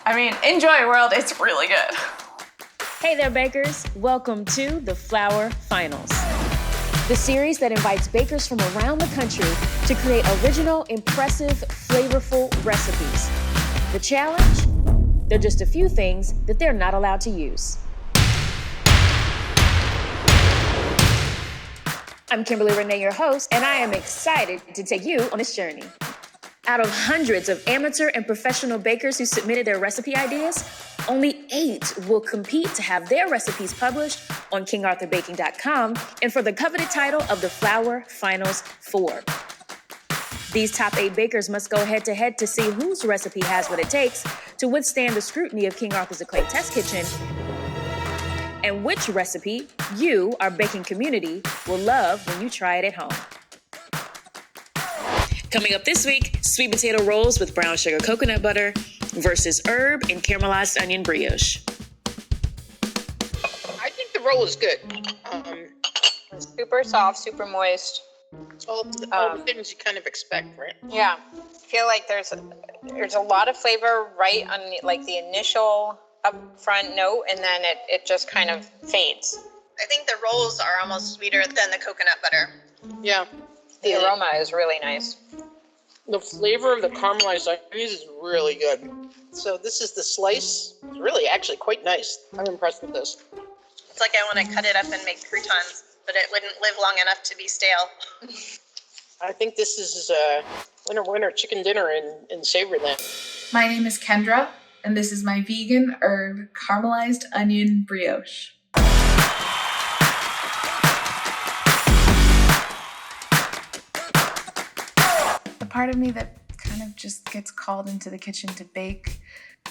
I mean, enjoy, world. It's really good. Hey there, bakers. Welcome to the Flour Finals, the series that invites bakers from around the country to create original, impressive, flavorful recipes. The challenge? There are just a few things that they're not allowed to use. I'm Kimberly Renee, your host, and I am excited to take you on this journey. Out of hundreds of amateur and professional bakers who submitted their recipe ideas, only 8 will compete to have their recipes published on KingArthurBaking.com and for the coveted title of the Flour Finals 4. These top 8 bakers must go head-to-head to see whose recipe has what it takes to withstand the scrutiny of King Arthur's acclaimed test kitchen, and which recipe you, our baking community, will love when you try it at home. Coming up this week, sweet potato rolls with brown sugar coconut butter versus herb and caramelized onion brioche. I think the roll is good. Super soft, super moist. All the things you kind of expect, right? Yeah, I feel like there's a lot of flavor right on the initial upfront note, and then it just kind of fades. I think the rolls are almost sweeter than the coconut butter. Yeah. The aroma is really nice. The flavor of the caramelized onions is really good. So this is the slice. It's really actually quite nice. I'm impressed with this. It's like I want to cut it up and make croutons, but it wouldn't live long enough to be stale. I think this is winner chicken dinner in Savorland. My name is Kendra, and this is my vegan herb caramelized onion brioche. The part of me that kind of just gets called into the kitchen to bake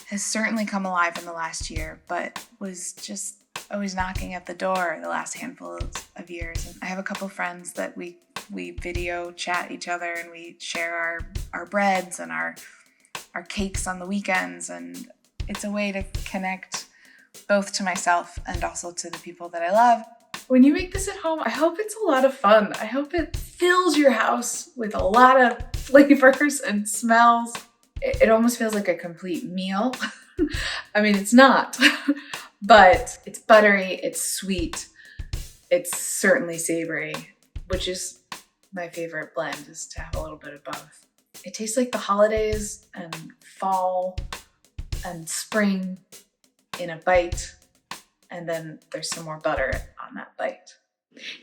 has certainly come alive in the last year, but was just always knocking at the door the last handful of years. And I have a couple friends that we video chat each other, and we share our breads and our cakes on the weekends, and it's a way to connect both to myself and also to the people that I love. When you make this at home, I hope it's a lot of fun. I hope it fills your house with a lot of flavors and smells. It almost feels like a complete meal. I mean, it's not, but it's buttery, it's sweet, it's certainly savory, which is my favorite blend, is to have a little bit of both. It tastes like the holidays and fall and spring in a bite, and then there's some more butter on that bite.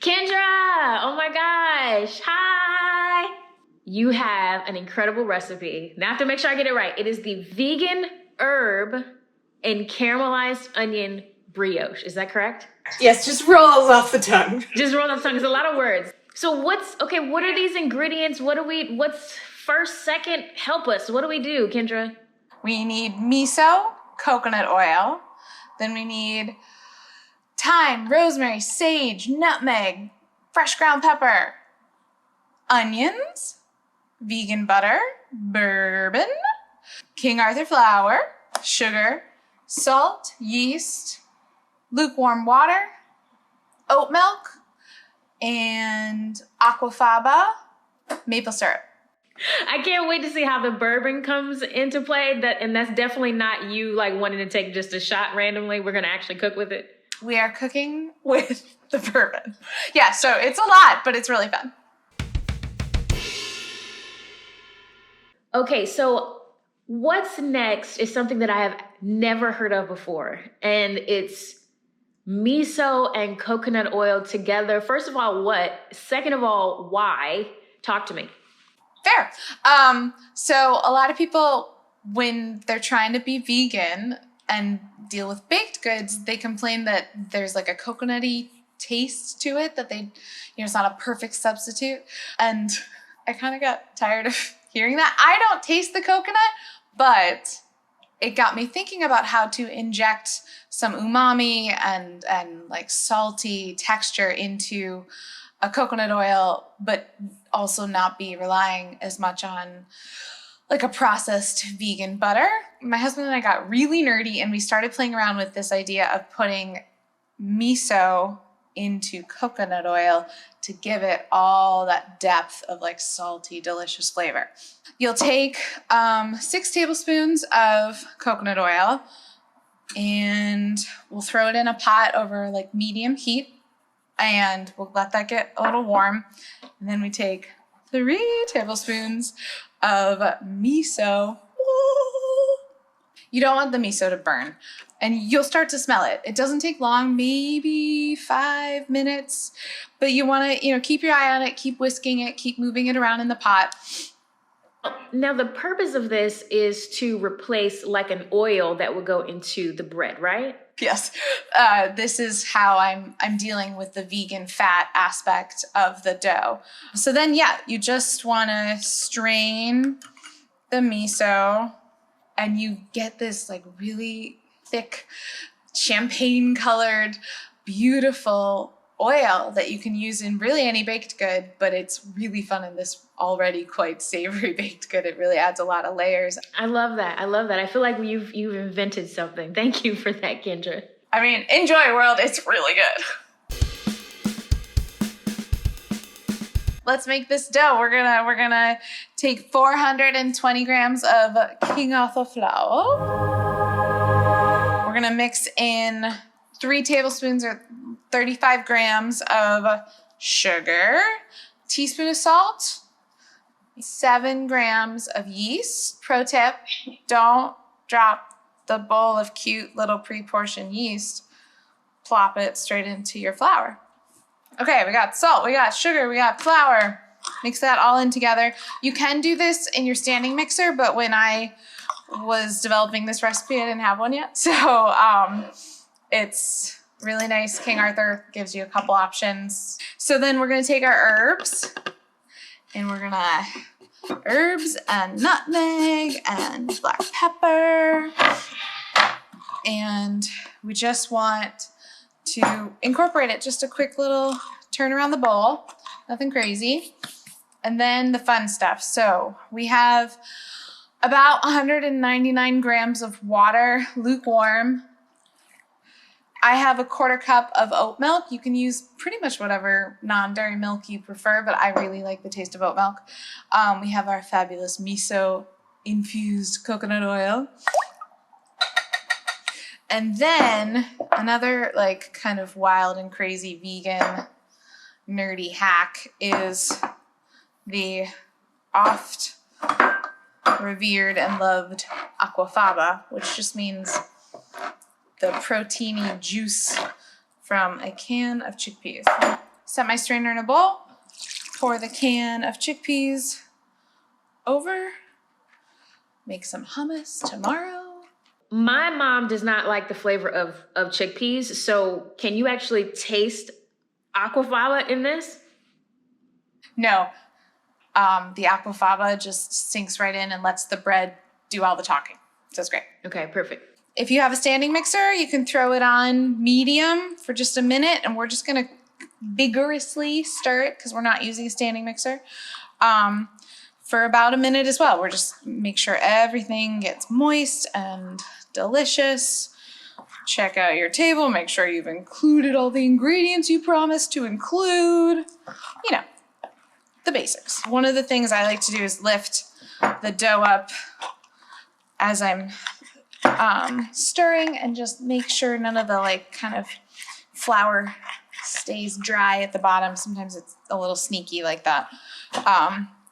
Kendra, oh my gosh, hi. You have an incredible recipe. Now I have to make sure I get it right. It is the vegan herb and caramelized onion brioche. Is that correct? Yes, just rolls off the tongue. Just roll off the tongue. There's a lot of words. So what are these ingredients? What's first, second? Help us. What do we do, Kendra? We need miso coconut oil. Then we need thyme, rosemary, sage, nutmeg, fresh ground pepper, onions, vegan butter, bourbon, King Arthur flour, sugar, salt, yeast, lukewarm water, oat milk, and aquafaba maple syrup. I can't wait to see how the bourbon comes into play. And that's definitely not you wanting to take just a shot randomly. We're going to actually cook with it. We are cooking with the bourbon. Yeah, so it's a lot, but it's really fun. Okay, so what's next is something that I have never heard of before. And it's miso and coconut oil together. First of all, what? Second of all, why? Talk to me. Fair. So a lot of people, when they're trying to be vegan and deal with baked goods, they complain that there's a coconutty taste to it, that it's not a perfect substitute. And I kind of got tired of hearing that. I don't taste the coconut, but it got me thinking about how to inject some umami and salty texture into a coconut oil, but also not be relying as much on a processed vegan butter. My husband and I got really nerdy, and we started playing around with this idea of putting miso into coconut oil to give it all that depth of like salty, delicious flavor. You'll take 6 tablespoons of coconut oil and we'll throw it in a pot over like medium heat and we'll let that get a little warm. And then we take 3 tablespoons of miso. You don't want the miso to burn and you'll start to smell it. It doesn't take long, maybe 5 minutes, but you want to, keep your eye on it, keep whisking it, keep moving it around in the pot. Now, the purpose of this is to replace like an oil that would go into the bread, right? Yes. This is how I'm dealing with the vegan fat aspect of the dough. So then, you just want to strain the miso and you get this like really thick champagne colored, beautiful oil that you can use in really any baked good, but it's really fun in this already quite savory baked good. It really adds a lot of layers. I love that. I feel like you've invented something. Thank you for that, Kendra. I mean, enjoy, world. It's really good. Let's make this dough. We're gonna take 420 grams of King Arthur flour. We're gonna mix in 3 tablespoons or 35 grams of sugar, teaspoon of salt, 7 grams of yeast. Pro tip, don't drop the bowl of cute little pre-portioned yeast. Plop it straight into your flour. Okay, we got salt, we got sugar, we got flour. Mix that all in together. You can do this in your standing mixer, but when I was developing this recipe, I didn't have one yet. So it's really nice. King Arthur gives you a couple options. So then we're gonna take our herbs and we're gonna herbs and nutmeg and black pepper. And we just want to incorporate it. Just a quick little turn around the bowl, nothing crazy. And then the fun stuff. So we have about 199 grams of water, lukewarm. I have a 1/4 cup of oat milk. You can use pretty much whatever non-dairy milk you prefer, but I really like the taste of oat milk. We have our fabulous miso infused coconut oil. And then another like kind of wild and crazy vegan nerdy hack is the oft revered and loved aquafaba, which just means the proteiny juice from a can of chickpeas. Set my strainer in a bowl, pour the can of chickpeas over, make some hummus tomorrow. My mom does not like the flavor of chickpeas, so can you actually taste aquafaba in this? No, the aquafaba just sinks right in and lets the bread do all the talking. So it's great. Okay, perfect. If you have a standing mixer, you can throw it on medium for just a minute, and we're just gonna vigorously stir it because we're not using a standing mixer for about a minute as well. We're just make sure everything gets moist and delicious. Check out your table, make sure you've included all the ingredients you promised to include. You know, the basics. One of the things I like to do is lift the dough up as I'm stirring and just make sure none of the like kind of flour stays dry at the bottom. Sometimes it's a little sneaky like that.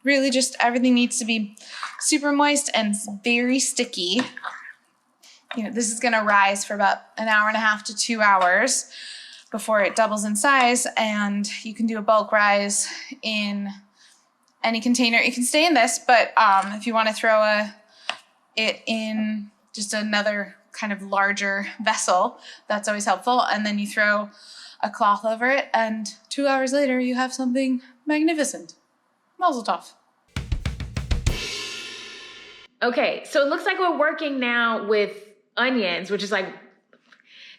Really just everything needs to be super moist and very sticky. You know, this is gonna rise for about 1.5 to 2 hours before it doubles in size, and you can do a bulk rise in any container. It can stay in this, but if you wanna throw it in just another kind of larger vessel, that's always helpful. And then you throw a cloth over it, and 2 hours later, you have something magnificent. Mazel tov. Okay, so it looks like we're working now with onions, which is like,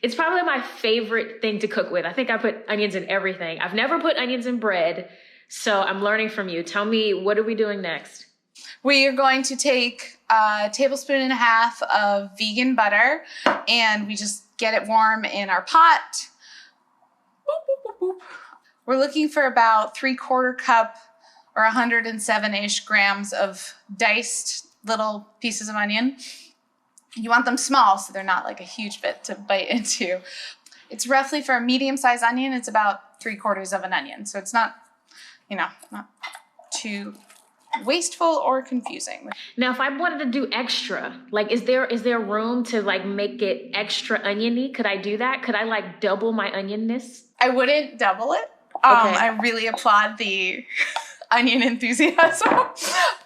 it's probably my favorite thing to cook with. I think I put onions in everything. I've never put onions in bread, so I'm learning from you. Tell me, what are we doing next? We are going to take 1.5 tablespoons of vegan butter, and we just get it warm in our pot. Boop, boop, boop, We're looking for about 3/4 cup or 107-ish grams of diced little pieces of onion. You want them small so they're not like a huge bit to bite into. It's roughly, for a medium-sized onion, it's about 3/4 of an onion. So it's not, not too wasteful or confusing. Now, if I wanted to do extra, like, is there room to like make it extra oniony? Could I do that? Could I like double my onionness? I wouldn't double it. Okay. I really applaud the onion enthusiasm.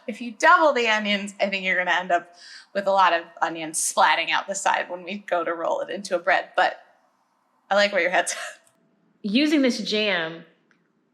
If you double the onions, I think you're going to end up with a lot of onions splatting out the side when we go to roll it into a bread. But I like where your head's at. Using this jam,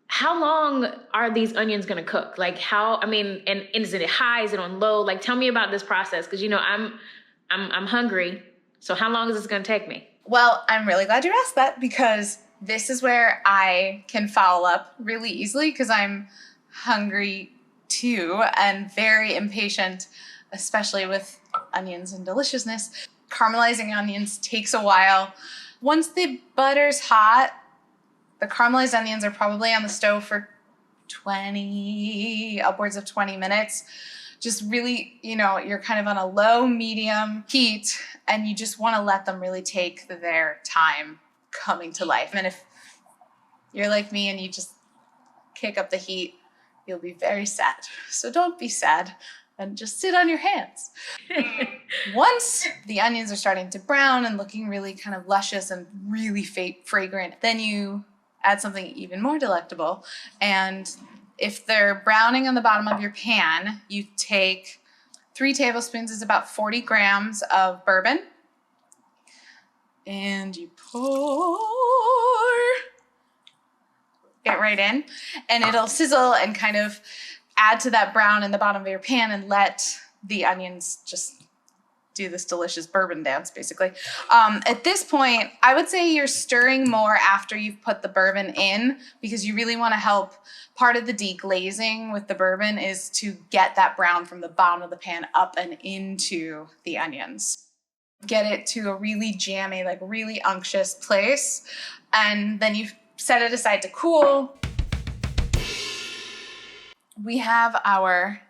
how long are these onions going to cook? Like and is it high? Is it on low? Like, tell me about this process. Cause I'm hungry. So how long is this going to take me? Well, I'm really glad you asked that, because this is where I can foul up really easily, because I'm hungry too and very impatient, especially with onions and deliciousness. Caramelizing onions takes a while. Once the butter's hot, the caramelized onions are probably on the stove for upwards of 20 minutes. Just really, you're kind of on a low, medium heat, and you just want to let them really take their time coming to life. And if you're like me and you just kick up the heat, you'll be very sad. So don't be sad and just sit on your hands. Once the onions are starting to brown and looking really kind of luscious and really fragrant, then you add something even more delectable. And if they're browning on the bottom of your pan, you take 3 tablespoons, is about 40 grams of bourbon. And you pour it right in, and it'll sizzle and kind of add to that brown in the bottom of your pan and let the onions just do this delicious bourbon dance, basically. At this point, I would say you're stirring more after you've put the bourbon in, because you really want to help. Part of the deglazing with the bourbon is to get that brown from the bottom of the pan up and into the onions. Get it to a really jammy, like really unctuous place, and then you set it aside to cool. We have our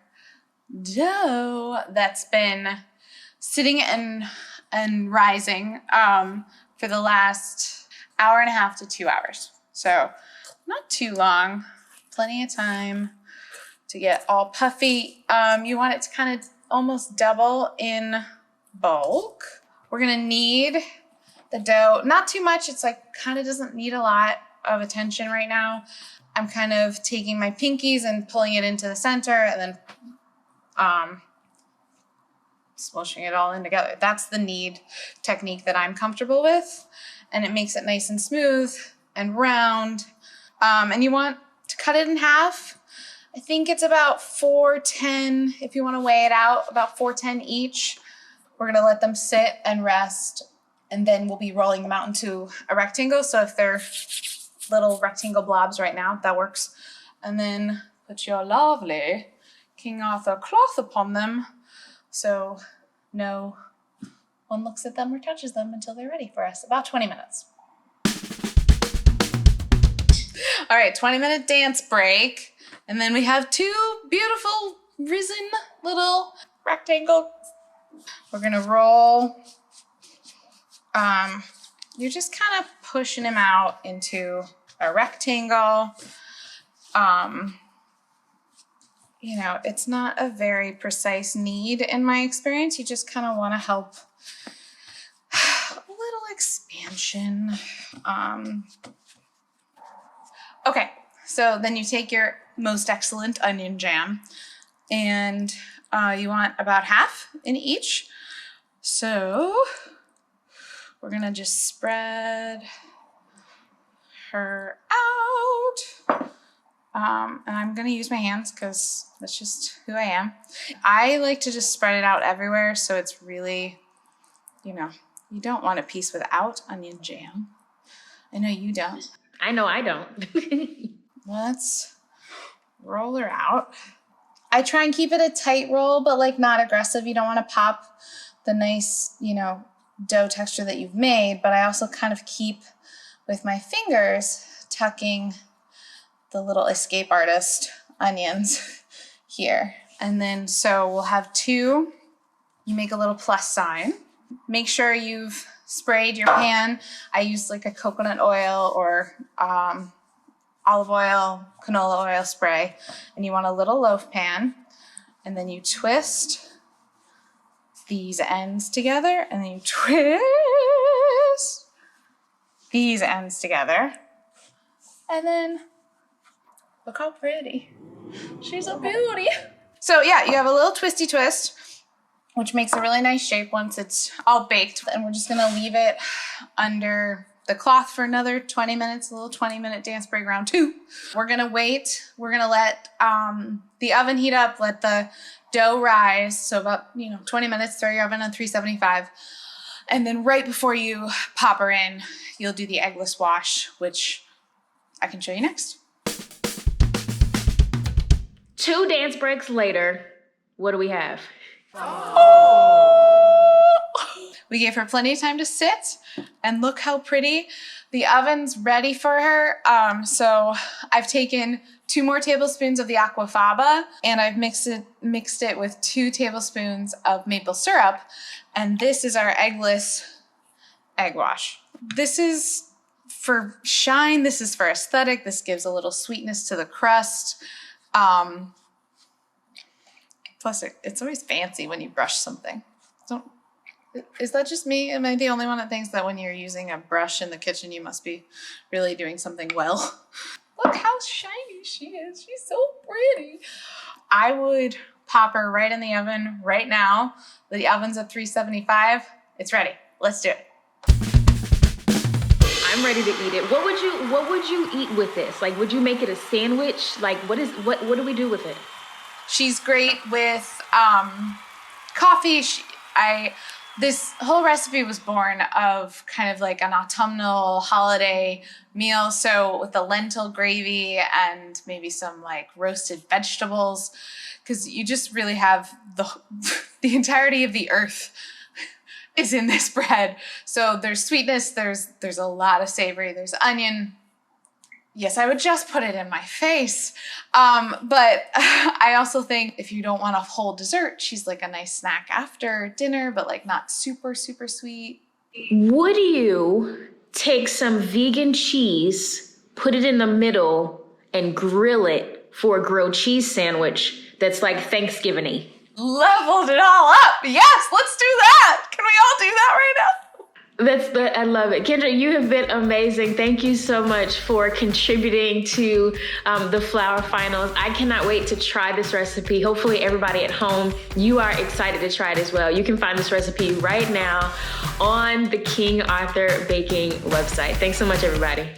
dough that's been sitting and rising for the last hour and a half to 2 hours. So not too long, plenty of time to get all puffy. You want it to kind of almost double in bulk. We're gonna knead the dough, not too much. It's like kind of doesn't need a lot of attention right now. I'm kind of taking my pinkies and pulling it into the center and then smushing it all in together. That's the knead technique that I'm comfortable with, and it makes it nice and smooth and round. And you want to cut it in half. I think it's about 410, if you want to weigh it out, about 410 each. We're gonna let them sit and rest, and then we'll be rolling them out into a rectangle. So if they're little rectangle blobs right now, that works. And then put your lovely King Arthur cloth upon them, so no one looks at them or touches them until they're ready for us. About 20 minutes. All right, 20-minute dance break. And then we have 2 beautiful risen little rectangle. We're gonna roll. You're just kind of pushing them out into a rectangle. It's not a very precise knead in my experience. You just kind of want to help a little expansion. Okay, so then you take your most excellent onion jam, and you want about half in each. So we're gonna just spread her out. And I'm gonna use my hands because that's just who I am. I like to just spread it out everywhere, so it's really, you don't want a piece without onion jam. I know you don't. I know I don't. Let's roll her out. I try and keep it a tight roll, but like not aggressive. You don't want to pop the nice, dough texture that you've made, but I also kind of keep with my fingers tucking the little escape artist onions here. And then, so we'll have 2. You make a little plus sign. Make sure you've sprayed your pan. I use like a coconut oil or olive oil, canola oil spray. And you want a little loaf pan. And then you twist these ends together, and then you twist these ends together. And then, look how pretty. She's a beauty. So yeah, you have a little twisty twist, which makes a really nice shape once it's all baked. And we're just gonna leave it under the cloth for another 20 minutes, a little 20-minute dance break round 2. We're gonna wait. We're gonna let the oven heat up, let the dough rise. So about 20 minutes, throw your oven on 375. And then right before you pop her in, you'll do the eggless wash, which I can show you next. 2 dance breaks later, what do we have? We gave her plenty of time to sit, and look how pretty. The oven's ready for her. So I've taken 2 more tablespoons of the aquafaba, and I've mixed it with 2 tablespoons of maple syrup. And this is our eggless egg wash. This is for shine. This is for aesthetic. This gives a little sweetness to the crust. Plus, it's always fancy when you brush something. Is that just me? Am I the only one that thinks that when you're using a brush in the kitchen, you must be really doing something well? Look how shiny she is. She's so pretty. I would pop her right in the oven right now. The oven's at 375. It's ready. Let's do it. I'm ready to eat it. What would you eat with this? Like, would you make it a sandwich? Like, what do we do with it? She's great with coffee. This whole recipe was born of kind of like an autumnal holiday meal. So with the lentil gravy and maybe some like roasted vegetables, because you just really have the entirety of the earth is in this bread. So there's sweetness, there's a lot of savory, there's onion. Yes, I would just put it in my face. But I also think if you don't want a whole dessert, she's like a nice snack after dinner, but like not super, super sweet. Would you take some vegan cheese, put it in the middle, and grill it for a grilled cheese sandwich that's like Thanksgiving-y? Leveled it all up. Yes, let's do that. Can we all do that right now? I love it. Kendra, you have been amazing. Thank you so much for contributing to the Flour Finals. I cannot wait to try this recipe. Hopefully everybody at home, you are excited to try it as well. You can find this recipe right now on the King Arthur Baking website. Thanks so much, everybody.